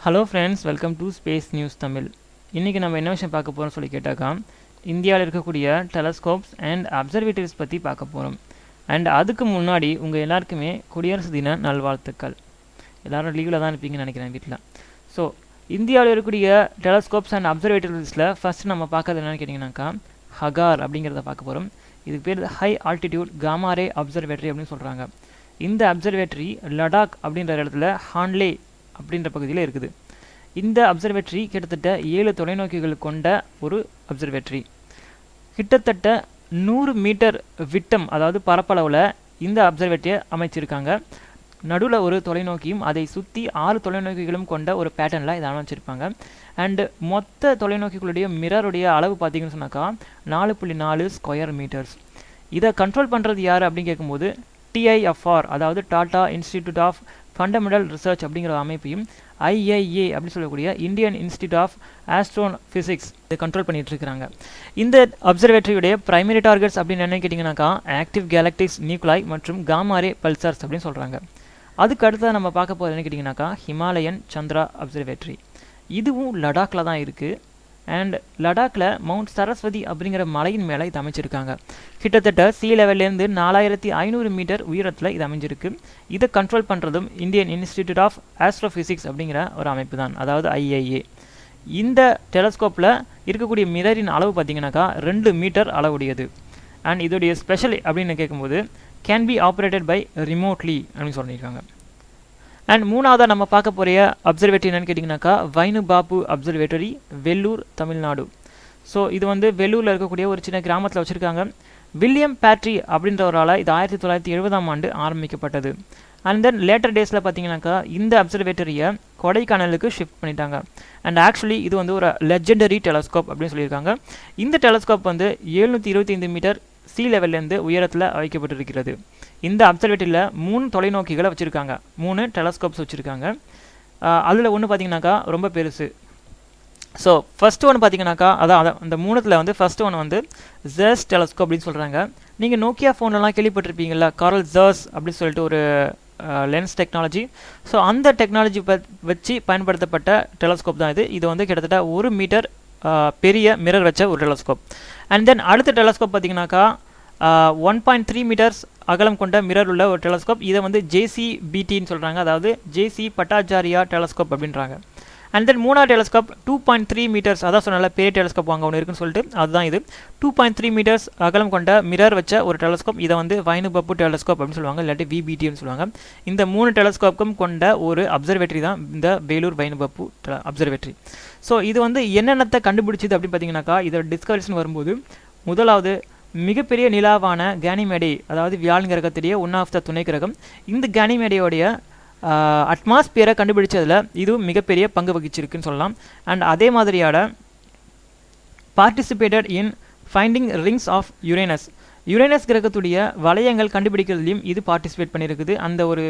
Hello friends, welcome to space news Tamil. இன்றைக்கி நம்ம என்ன விஷயம் பார்க்க போகிறோம்னு சொல்லி கேட்டாக்கா, இந்தியாவில் இருக்கக்கூடிய டெலஸ்கோப்ஸ் அண்ட் அப்சர்வேட்டரிஸ் பற்றி பார்க்க போகிறோம். அண்ட் அதுக்கு முன்னாடி உங்கள் எல்லாருக்குமே குடியரசு தின நல்வாழ்த்துக்கள். எல்லோரும் லீவில் தான் இருப்பீங்கன்னு நினைக்கிறேன் வீட்டில். ஸோ இந்தியாவில் இருக்கக்கூடிய டெலஸ்கோப்ஸ் அண்ட் அப்சர்வேட்டரிஸில் ஃபஸ்ட்டு நம்ம பார்க்கறது என்னென்னு கேட்டிங்கனாக்கா, ஹகார் அப்படிங்கிறத பார்க்க போகிறோம். இதுக்கு பேர் high altitude gamma ray observatory அப்படின்னு சொல்கிறாங்க. இந்த அப்சர்வேட்டரி லடாக் அப்படின்ற இடத்துல ஹான்லே அப்படின்ற பகுதியில் இருக்குது. இந்த அப்சர்வேட்டரி கிட்டத்தட்ட 7 தொலைநோக்கிகள் கொண்ட ஒரு அப்சர்வேட்டரி. கிட்டத்தட்ட 100 மீட்டர் விட்டம், அதாவது பரப்பளவில் இந்த அப்சர்வேட்டரியை அமைச்சிருக்காங்க. நடுவில் ஒரு தொலைநோக்கியும் அதை சுற்றி 6 தொலைநோக்கிகளும் கொண்ட ஒரு பேட்டர்னில் இதை அமைச்சிருப்பாங்க. அண்டு மொத்த தொலைநோக்கிகளுடைய மிரருடைய அளவு பார்த்தீங்கன்னு சொன்னாக்கா 4.4 ஸ்கொயர் மீட்டர்ஸ். இதை கண்ட்ரோல் பண்ணுறது யார் அப்படின்னு கேட்கும்போது TIFR, அதாவது Tata institute of fundamental research அப்படிங்கிற அமைப்பையும் IIA அப்படின்னு சொல்லக்கூடிய இந்தியன் இன்ஸ்டிடியூட் ஆஃப் ஆஸ்ட்ரோபிசிக்ஸ் இதை கண்ட்ரோல் பண்ணிட்டு இருக்கிறாங்க. இந்த அப்சர்வேட்டரியுடைய பிரைமரி டார்கெட்ஸ் அப்படின்னு என்ன கேட்டிங்கனாக்கா, ஆக்டிவ் கேலக்டிக்ஸ் நியூக்ளாய் மற்றும் காமாரே பல்சர்ஸ் அப்படின்னு சொல்கிறாங்க. அதுக்கு அடுத்தது நம்ம பார்க்க போகிறது என்ன கேட்டிங்கனாக்கா, ஹிமாலயன் சந்திரா அப்சர்வேட்டரி. இதுவும் லடாக்கில் தான் இருக்குது. அண்ட் லடாக்கில் மவுண்ட் சரஸ்வதி அப்படிங்கிற மலையின் மேலே இது அமைச்சிருக்காங்க. கிட்டத்தட்ட சி லெவல்லேருந்து 4500 மீட்டர் உயரத்தில் இது அமைஞ்சிருக்கு. இதை கண்ட்ரோல் பண்ணுறதும் இந்தியன் இன்ஸ்டிடியூட் ஆஃப் ஆஸ்ட்ரோபிசிக்ஸ் அப்படிங்கிற ஒரு அமைப்பு தான், அதாவது IIA. இந்த டெலஸ்கோப்பில் இருக்கக்கூடிய மிரரின் அளவு பார்த்திங்கனாக்கா 2 மீட்டர் அளவுடையது. அண்ட் இதோடைய ஸ்பெஷல் அப்படின்னு கேட்கும்போது can be operated by remotely அப்படின்னு சொல்லியிருக்காங்க. அண்ட் மூணாவதாக நம்ம பார்க்க போகிற அப்சர்வேட்டரி என்னென்னு கேட்டிங்கனாக்கா, வைனு பாபு அப்சர்வேட்டரி, வெள்ளூர், தமிழ்நாடு. ஸோ இது வந்து வெள்ளூரில் இருக்கக்கூடிய ஒரு சின்ன கிராமத்தில் வச்சுருக்காங்க. வில்லியம் பேட்ரி அப்படின்றவரால் இது 1970ஆம் ஆண்டு ஆரம்பிக்கப்பட்டது. அண்ட் தென் லேட்டர் டேஸில் பார்த்தீங்கன்னாக்கா இந்த அப்சர்வேட்டரியை கொடைக்கானலுக்கு ஷிஃப்ட் பண்ணிட்டாங்க. அண்ட் ஆக்சுவலி இது வந்து ஒரு லெஜெண்டரி டெலஸ்கோப் அப்படின்னு சொல்லியிருக்காங்க. இந்த டெலஸ்கோப் வந்து 725 மீட்டர் சி லெவல்லேருந்து உயரத்தில் வைக்கப்பட்டிருக்கிறது. இந்த அப்சர்வேட்டரியில் 3 தொலைநோக்கிகளை வச்சுருக்காங்க, 3 டெலஸ்கோப்ஸ் வச்சுருக்காங்க. அதில் ஒன்று பார்த்தீங்கன்னாக்கா ரொம்ப பெருசு. ஸோ ஃபஸ்ட்டு ஒன்று பார்த்தீங்கன்னாக்கா அதான் அந்த 3த்தில் வந்து ஃபஸ்ட்டு ஒன்று வந்து ஜெர்ஸ் டெலஸ்கோப் அப்படின்னு சொல்கிறாங்க. நீங்கள் நோக்கியா ஃபோன்லலாம் கேள்விப்பட்டிருப்பீங்களா, கார்ல் ஜெர்ஸ் அப்படின்னு சொல்லிட்டு ஒரு லென்ஸ் டெக்னாலஜி. ஸோ அந்த டெக்னாலஜி வச்சு பயன்படுத்தப்பட்ட டெலஸ்கோப் தான் இது. இது வந்து கிட்டத்தட்ட 1 மீட்டர் பெரிய மிரர் வச்ச ஒரு டெலஸ்கோப். அண்ட் தென் அடுத்த டெலஸ்கோப் பார்த்தீங்கன்னாக்கா 1.3 மீட்டர்ஸ் அகலம் கொண்ட மிரர் உள்ள ஒரு டெலஸ்கோப். இதை வந்து JCBTன்னு சொல்கிறாங்க, அதாவது JC பட்டாச்சாரியா டெலஸ்கோப் அப்படின்றாங்க. அண்ட் தென் மூணாவது டெலஸ்கோப் 2.3 மீட்டர்ஸ், அதான் சொன்னால பெரிய டெலஸ்கோப் வாங்க ஒன்று இருக்குன்னு சொல்லிட்டு அதுதான் இது. 2.3 மீட்டர்ஸ் அகலம் கொண்ட மிரர் வச்ச ஒரு டெலஸ்கோப். இதை வந்து வைனு பாபு டெலஸ்கோப் அப்படின்னு சொல்லுவாங்க, இல்லாட்டி VBTன்னு சொல்லுவாங்க. இந்த 3 டெலஸ்கோப்பும் கொண்ட ஒரு அப்சர்வேட்டரி தான் இந்த Vellore wine Bappu observatory. So இது வந்து என்னென்னத்தை கண்டுபிடிச்சிது அப்படின்னு பார்த்தீங்கன்னாக்கா, இதோட டிஸ்கவரிஸ்னு வரும்போது முதலாவது மிகப்பெரிய நிலாவான கேனிமேடே, அதாவது வியாழன் கிரகத்திலேயே ஒன் ஆஃப் த துணை கிரகம். இந்த கேனிமேடையோடைய அட்மாஸ்பியரை கண்டுபிடிச்சதில் இதுவும் மிகப்பெரிய பங்கு வகிச்சிருக்குன்னு சொல்லலாம். அண்ட் அதே மாதிரியான participated in finding rings of Uranus, Uranus கிரகத்துடைய வளையங்கள் கண்டுபிடிக்கிறதுலையும் இது பார்ட்டிசிபேட் பண்ணியிருக்குது. அந்த ஒரு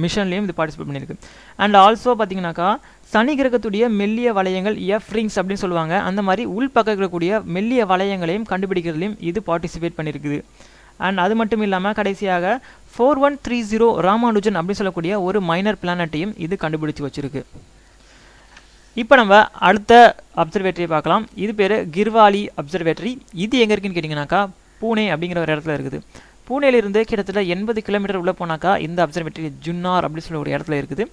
மிஷன்லேயும் இது பார்ட்டிசிபேட் பண்ணியிருக்கு. அண்ட் ஆல்சோ பார்த்தீங்கன்னாக்கா சனி கிரகத்துடைய மெல்லிய வளையங்கள் ரிங்ஸ் அப்படின்னு சொல்லுவாங்க, அந்த மாதிரி உள்பக்கம் இருக்கக்கூடிய மெல்லிய வளையங்களையும் கண்டுபிடிக்கிறதுலையும் இது பார்ட்டிசிபேட் பண்ணியிருக்குது. அண்ட் அது மட்டும் இல்லாமல் கடைசியாக 4130 ராமானுஜன் அப்படின்னு சொல்லக்கூடிய ஒரு மைனர் பிளானட்டையும் இது கண்டுபிடிச்சி வச்சுருக்கு. இப்போ நம்ம அடுத்த அப்சர்வேட்டரியை பார்க்கலாம். இது பேர் கிர்வாலி அப்சர்வேட்டரி. இது எங்கே இருக்குன்னு கேட்டிங்கனாக்கா, பூனே அப்படிங்கிற ஒரு இடத்துல இருக்குது. பூனேலிருந்து கிட்டத்தட்ட 80 கிலோமீட்டர் உள்ளே போனாக்கா இந்த அப்சர்வேட்டரி ஜுன்னார் அப்படின்னு சொல்ல ஒரு இடத்துல இருக்குது.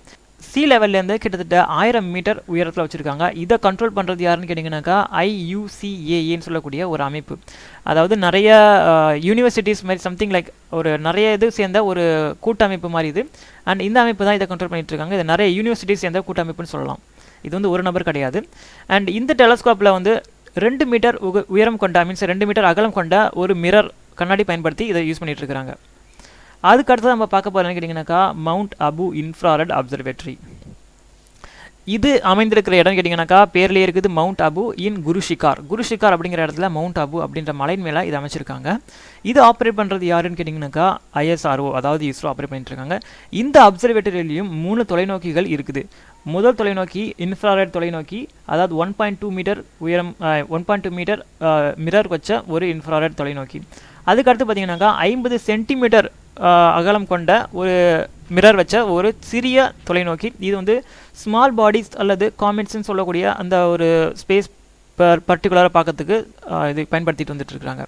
சி லெவல்லேருந்து கிட்டத்தட்ட 1000 மீட்டர் உயரத்தில் வச்சுருக்காங்க. இதை கண்ட்ரோல் பண்ணுறது யாருன்னு கேட்டிங்கனாக்கா IUCAAன்னு சொல்லக்கூடிய ஒரு அமைப்பு. அதாவது நிறைய யூனிவர்சிட்டிஸ் மாதிரி சம்திங் லைக் ஒரு நிறைய இது சேர்ந்த ஒரு கூட்டமைப்பு மாதிரி இது. அண்ட் இந்த அமைப்பு தான் இதை கண்ட்ரோல் பண்ணிட்டு இருக்காங்க. இது நிறைய யூனிவர்சிட்டிஸ் சேர்ந்த கூட்டமைப்புன்னு சொல்லலாம். இது வந்து ஒரு நபர் கிடையாது. அண்ட் இந்த டெலஸ்கோப்பில் வந்து 2 மீட்டர் உயரம் கொண்ட, மீன்ஸ் 2 மீட்டர் அகலம் கொண்ட ஒரு மிரர் கண்ணாடி பயன்படுத்தி இதை யூஸ் பண்ணிட்டு இருக்கிறாங்க. அதுக்கு அடுத்து நம்ம பார்க்க போகிறோம்னு கேட்டிங்கனாக்கா, மவுண்ட் அபு இன்ஃப்ராரெட் அப்சர்வேட்டரி. இது அமைந்திருக்கிற இடம் கேட்டிங்கனாக்கா பேர்லேயே இருக்குது, மவுண்ட் அபு இன் குருஷிகார். குருஷிகார் அப்படிங்கிற இடத்துல மவுண்ட் அபு அப்படின்ற மலையின் மேலே இது அமைச்சிருக்காங்க. இது ஆப்ரேட் பண்ணுறது யாருன்னு கேட்டிங்கனாக்கா ISRO, அதாவது இஸ்ரோ ஆப்ரேட் பண்ணிட்டு இருக்காங்க. இந்த அப்சர்வேட்டரியிலையும் 3 தொலைநோக்கிகள் இருக்குது. முதல் தொலைநோக்கி இன்ஃப்ராரெட் தொலைநோக்கி, அதாவது 1.2 மீட்டர் உயரம் 1.2 மீட்டர் மிரர் வச்ச ஒரு இன்ஃப்ராரெட் தொலைநோக்கி. அதுக்கடுத்து பார்த்தீங்கன்னாக்கா 50 சென்டிமீட்டர் அகலம் கொண்ட ஒரு மிரர் வச்ச ஒரு சிறிய தொலைநோக்கி. இது வந்து ஸ்மால் பாடிஸ் அல்லது காமெட்ஸ்ன்னு சொல்லக்கூடிய அந்த ஒரு ஸ்பேஸ் பர்டிகுலராக பார்க்கறதுக்கு இது பயன்படுத்திட்டு வந்துட்டு இருக்காங்க.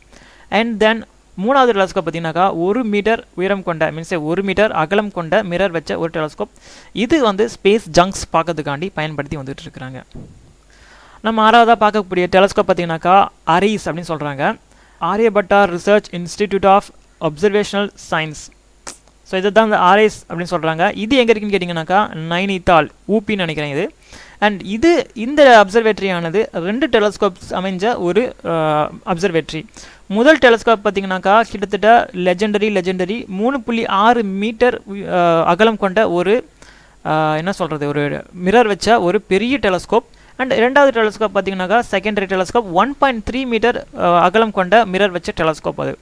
அண்ட் தென் மூணாவது டெலஸ்கோப் பார்த்தீங்கன்னாக்கா 1 மீட்டர் உயரம் கொண்ட மீன்ஸ் 1 மீட்டர் அகலம் கொண்ட மிரர் வச்ச ஒரு டெலஸ்கோப். இது வந்து ஸ்பேஸ் ஜங்க்ஸ் பார்க்கறதுக்காண்டி பயன்படுத்தி வந்துட்டு இருக்கிறாங்க. நம்ம ஆறாவதாக பார்க்கக்கூடிய டெலஸ்கோப் பார்த்தீங்கன்னாக்கா அரிஸ் அப்படின்னு சொல்கிறாங்க. Aryabhatta research institute of observational science. So இதை தான் இந்த ஆர்ஐஸ் அப்படின்னு சொல்கிறாங்க. இது எங்கே இருக்குன்னு கேட்டிங்கன்னாக்கா நைனிதால் ஊப்பின்னு நினைக்கிறேன் இது. அண்ட் இந்த அப்சர்வேட்டரியானது 2 டெலஸ்கோப்ஸ் அமைஞ்ச ஒரு அப்சர்வேட்டரி. முதல் டெலஸ்கோப் பார்த்தீங்கன்னாக்கா கிட்டத்தட்ட லெஜெண்டரி 3.6 மீட்டர் அகலம் கொண்ட ஒரு என்ன சொல்கிறது ஒரு மிரர் வச்ச ஒரு பெரிய டெலஸ்கோப். அண்ட் இரண்டாவது டெலஸ்கோப் பார்த்தீங்கன்னாக்கா செகண்டரி டெலஸ்கோப் 1.3 மீட்டர் அகலம் கொண்ட மிரர் வச்ச டெலஸ்கோப் அது.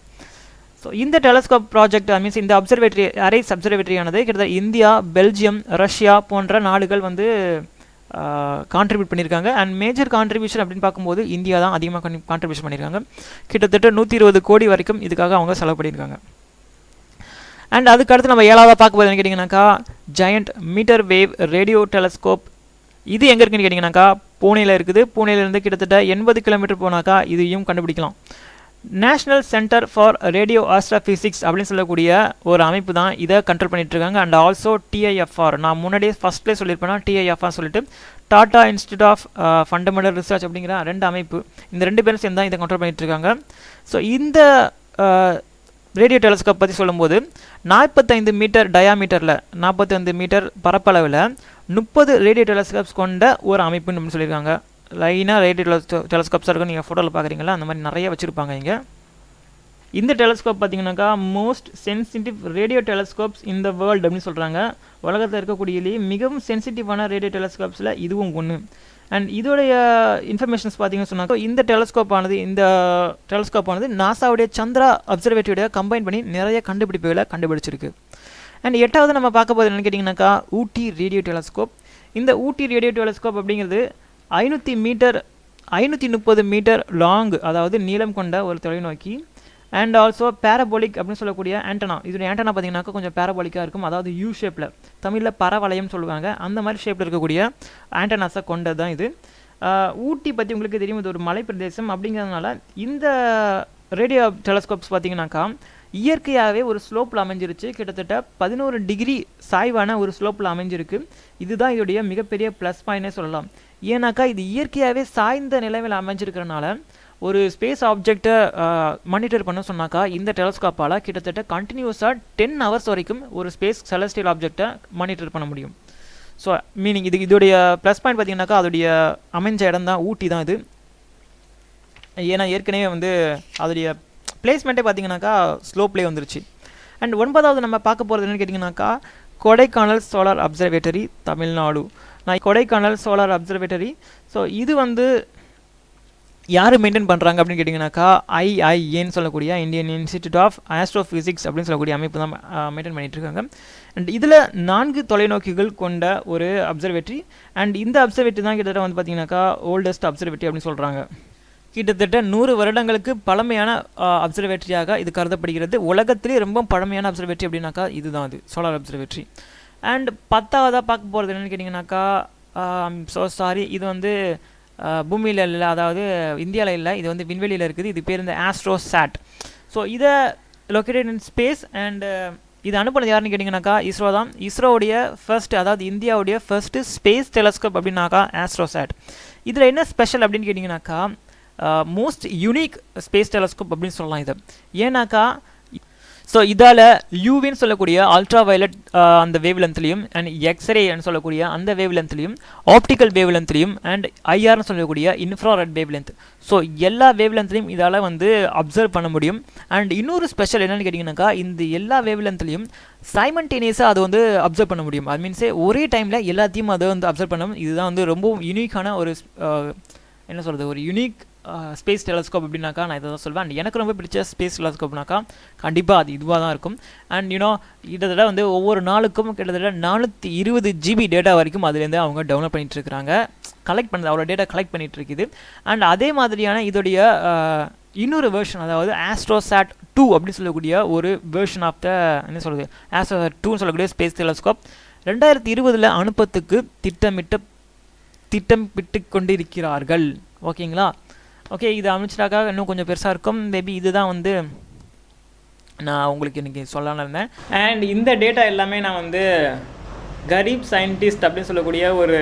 ஸோ இந்த டெலஸ்கோப் ப்ராஜெக்ட் மீன்ஸ் இந்த அப்சர்வேட்டரி அரைஸ் அப்சர்வேட்டரியானது கிட்டத்தட்ட இந்தியா, பெல்ஜியம், ரஷ்யா போன்ற நாடுகள் வந்து கான்ட்ரிபியூட் பண்ணியிருக்காங்க. அண்ட் மேஜர் கான்ட்ரிபியூஷன் அப்படின்னு பார்க்கும்போது இந்தியா தான் அதிகமாக கான்ட்ரிபியூஷன் பண்ணியிருக்காங்க. கிட்டத்தட்ட 120 கோடி வரைக்கும் இதுக்காக அவங்க செலவு பண்ணியிருக்காங்க. அண்ட் அதுக்கடுத்து நம்ம 7ஆவதாக பார்க்கும்போது என்ன கேட்டிங்கனாக்கா giant meter wave radio telescope. இது எங்கே இருக்குன்னு கேட்டிங்கனாக்கா பூனேயில் இருக்குது. பூனேலேருந்து கிட்டத்தட்ட 80 கிலோமீட்டர் போனாக்கா இதையும் கண்டுபிடிக்கலாம். National centre for radio astrophysics அப்படின்னு சொல்லக்கூடிய ஒரு அமைப்பு தான் இதை கண்ட்ரோல் பண்ணிட்டு இருக்காங்க. அண்ட் ஆல்சோ டிஐஎஃப்ஆர், நான் முன்னாடியே ஃபர்ஸ்ட்லேயே சொல்லியிருப்பேன்னா டிஐஎஃப்ஆர் சொல்லிட்டு Tata institute of fundamental research அப்படிங்கிற 2 அமைப்பு, இந்த 2 பேரும் சேர்ந்து தான் இதை கண்ட்ரோல் பண்ணிட்டு இருக்காங்க. ஸோ இந்த ரேடியோ டெலஸ்கோப் பற்றி சொல்லும்போது 45 மீட்டர் டயாமீட்டரில் 45 மீட்டர் பரப்பளவில் 30 ரேடியோ டெலஸ்கோப்ஸ் கொண்ட ஒரு அமைப்புன்னு அப்படின்னு சொல்லியிருக்காங்க. லைனாக ரேடியோ டெலஸ்கோப்ஸாக இருக்கும். நீங்கள் ஃபோட்டோவில் பார்க்குறீங்களா அந்த மாதிரி நிறைய வச்சுருப்பாங்க இங்கே. இந்த டெலஸ்கோப் பார்த்தீங்கன்னாக்கா most sensitive radio telescopes in the world அப்படின்னு சொல்கிறாங்க. உலகத்தில் இருக்கக்கூடியலேயே மிகவும் சென்சிட்டிவான ரேடியோ டெலஸ்கோப்ஸில் இதுவும் ஒன்று. அண்ட் இதோடைய இன்ஃபர்மேஷன்ஸ் பார்த்தீங்கன்னு சொன்னாக்கா இந்த டெலஸ்கோப்பானது நாசாவுடைய சந்திரா அப்சர்வேட்டரியோட கம்பைன் பண்ணி நிறைய கண்டுபிடிப்புகளை கண்டுபிடிச்சிருக்கு. அண்ட் 8ஆவது நம்ம பார்க்க போது என்னென்னு கேட்டிங்கனாக்கா ஊட்டி ரேடியோ டெலஸ்கோப். இந்த ஊட்டி ரேடியோ டெலஸ்கோப் அப்படிங்கிறது 530 மீட்டர் லாங், அதாவது நீளம் கொண்ட ஒரு தொலைநோக்கி. அண்ட் ஆல்சோ பேரபோலிக் அப்படின்னு சொல்லக்கூடிய ஆண்டனா. இதோடைய ஆண்டனா பார்த்தீங்கன்னாக்கா கொஞ்சம் பேரபோலிக்காக இருக்கும், அதாவது யூ ஷேப்பில், தமிழில் பரவளையம் சொல்லுவாங்க, அந்த மாதிரி ஷேப்பில் இருக்கக்கூடிய ஆண்டனாஸை கொண்டது தான் இது. ஊட்டி பற்றி உங்களுக்கு தெரியும், இது ஒரு மலை பிரதேசம். அப்படிங்கிறதுனால இந்த ரேடியோ டெலஸ்கோப்ஸ் பார்த்தீங்கன்னாக்கா இயற்கையாகவே ஒரு ஸ்லோப்பில் அமைஞ்சிருச்சு. கிட்டத்தட்ட 11 டிகிரி சாய்வான ஒரு ஸ்லோப்பில் அமைஞ்சிருக்கு. இதுதான் இதோடைய மிகப்பெரிய ப்ளஸ் பாயிண்ட்னே சொல்லலாம். ஏன்னாக்கா இது இயற்கையாகவே சாய்ந்த நிலைமையில் அமைஞ்சிருக்கிறனால ஒரு ஸ்பேஸ் ஆப்ஜெக்டை மானிட்டர் பண்ண சொன்னாக்கா இந்த டெலஸ்கோப்பால் கிட்டத்தட்ட கண்டினியூஸாக 10 ஹவர்ஸ் வரைக்கும் ஒரு ஸ்பேஸ் செலஸ்டியல் ஆப்ஜெக்டை மானிட்டர் பண்ண முடியும். ஸோ மீனிங் இதோடைய ப்ளஸ் பாயிண்ட் பார்த்தீங்கன்னாக்கா அதோடைய அமைஞ்ச இடம் தான் ஊட்டி தான் இது. ஏன்னா ஏற்கனவே வந்து அதோடைய பிளேஸ்மெண்ட்டே பார்த்தீங்கன்னாக்கா ஸ்லோப்லேயே வந்துருச்சு. அண்ட் 9ஆவது நம்ம பார்க்க போகிறது என்னென்னு கேட்டிங்கனாக்கா Kodaikanal solar observatory Tamil Nadu. Kodaikanal solar observatory. So இது வந்து யார் மெயின்டைன் பண்ணுறாங்க அப்படின்னு கேட்டிங்கனாக்கா ஐஐஏன்னு சொல்லக்கூடிய இந்தியன் இன்ஸ்டிடியூட் ஆஃப் ஆஸ்ட்ரோஃபிசிக்ஸ் அப்படின்னு சொல்லக்கூடிய அமைப்பு தான் மெயின்டைன் பண்ணிகிட்டு இருக்காங்க. அண்ட் இதில் 4 தொலைநோக்கிகள் கொண்ட ஒரு அப்சர்வேட்டரி. அண்ட் இந்த அப்சர்வேட்டரி தான் கிட்டத்தட்ட வந்து பார்த்தீங்கன்னாக்கா ஓல்டஸ்ட் அப்சர்வேட்டரி அப்படின்னு சொல்கிறாங்க. கிட்டத்தட்ட 100 வருடங்களுக்கு பழமையான அப்சர்வேட்டரியாக இது கருதப்படுகிறது. உலகத்திலே ரொம்ப பழமையான அப்சர்வேட்டரி அப்படின்னாக்கா இதுதான் அது சோலார் அப்சர்வேட்டரி. அண்ட் 10ஆவதாக பார்க்க போகிறது என்னென்னு கேட்டிங்கனாக்கா இது வந்து பூமியில் இல்லை, அதாவது இந்தியாவில் இல்லை, இது வந்து விண்வெளியில் இருக்குது. இது பேர் இந்த ஆஸ்ட்ரோசாட். ஸோ இதை லொக்கேட்டட் இன் ஸ்பேஸ். அண்ட் இது அனுப்புனது யாருன்னு கேட்டிங்கனாக்கா இஸ்ரோ தான். இஸ்ரோவுடைய ஃபர்ஸ்ட், அதாவது இந்தியாவுடைய ஃபர்ஸ்ட்டு ஸ்பேஸ் டெலஸ்கோப் அப்படின்னாக்கா ஆஸ்ட்ரோசாட். இதில் என்ன ஸ்பெஷல் அப்படின்னு கேட்டிங்கனாக்கா மோஸ்ட் யூனிக் ஸ்பேஸ் டெலஸ்கோப் அப்படின்னு சொல்லலாம் இதை. ஏன்னாக்கா ஸோ இதால் யூவின்னு சொல்லக்கூடிய அல்ட்ரா வயலட் அந்த வேவ் லென்த்லையும், அண்ட் எக்ஸ்ரேன்னு சொல்லக்கூடிய அந்த வேவ் லென்த்லையும், ஆப்டிக்கல் வேவ் லென்த்லையும், அண்ட் ஐஆர்னு சொல்லக்கூடிய இன்ஃப்ராரெட் வேவ் லென்த், ஸோ எல்லா வேவ் லென்த்லையும் இதால் வந்து அப்சர்வ் பண்ண முடியும். அண்ட் இன்னொரு ஸ்பெஷல் என்னென்னு கேட்டிங்கனாக்கா இந்த எல்லா வேவ் லென்த்லையும் சைமல்டேனியஸாக அதை வந்து அப்சர்வ் பண்ண முடியும். அது மீன்ஸே ஒரே டைமில் எல்லாத்தையும் அதை வந்து அப்சர்வ் பண்ண முடியும். இதுதான் வந்து ரொம்பவும் யூனிக்கான ஒரு என்ன சொல்கிறது ஒரு யூனிக் ஸ்பேஸ் டெலஸ்கோப் அப்படின்னாக்கா நான் இதை தான் சொல்வேன். அண்ட் எனக்கு ரொம்ப பிடிச்ச ஸ்பேஸ் டெலஸ்கோப்னாக்கா கண்டிப்பாக அது இதுவாக தான் இருக்கும். அண்ட் கிட்டத்தட்ட வந்து ஒவ்வொரு நாளுக்கும் கிட்டத்தட்ட 420 GB டேட்டா வரைக்கும் அதுலேருந்து அவங்க டவுன்லோட் பண்ணிட்டு இருக்கிறாங்க. கலெக்ட் பண்ணுது, அவரோட டேட்டா கலெக்ட் பண்ணிகிட்டு இருக்குது. அண்ட் அதே மாதிரியான இதோடைய இன்னொரு வெர்ஷன், அதாவது ஆஸ்ட்ரோசாட் 2 அப்படின்னு சொல்லக்கூடிய ஒரு வெர்ஷன் ஆஃப் த என்ன சொல்கிறது ஆஸ்ட்ரோசாட் 2ன்னு சொல்லக்கூடிய ஸ்பேஸ் டெலஸ்கோப் 2020 அனுப்பத்துக்கு திட்டமிட்டு கொண்டு இருக்கிறார்கள். ஓகேங்களா? ஓகே, இது அமைச்சிட்டாக்கா இன்னும் கொஞ்சம் பெருசாக இருக்கும். மேபி இதுதான் வந்து நான் உங்களுக்கு இன்றைக்கி சொல்லலான்னு இருந்தேன். அண்ட் இந்த டேட்டா எல்லாமே நான் வந்து கரீப் சயின்டிஸ்ட் அப்படின்னு சொல்லக்கூடிய ஒரு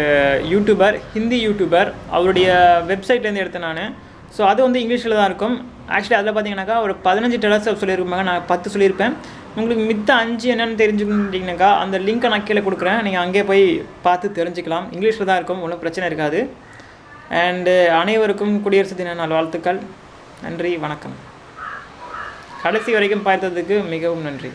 யூடியூபர், ஹிந்தி யூடியூபர், அவருடைய வெப்சைட்லேருந்து எடுத்தேன் நான். ஸோ அது வந்து இங்கிலீஷில் தான் இருக்கும். ஆக்சுவலி அதில் பார்த்தீங்கன்னாக்கா ஒரு 15 டெலஸ்கோப் சொல்லியிருப்பாங்க, நான் 10 சொல்லியிருப்பேன். உங்களுக்கு மித்த 5 என்னென்னு தெரிஞ்சுக்கிட்டீங்கன்னாக்கா அந்த லிங்க்கை நான் கீழே கொடுக்குறேன், நீங்கள் அங்கே போய் பார்த்து தெரிஞ்சுக்கலாம். இங்கிலீஷில் தான் இருக்கும், ஒன்றும் பிரச்சனை இருக்காது. அண்டு அனைவருக்கும் குடியரசு தின நாள் வாழ்த்துக்கள். நன்றி, வணக்கம். கடைசி வரைக்கும் பார்த்ததுக்கு மிகவும் நன்றி.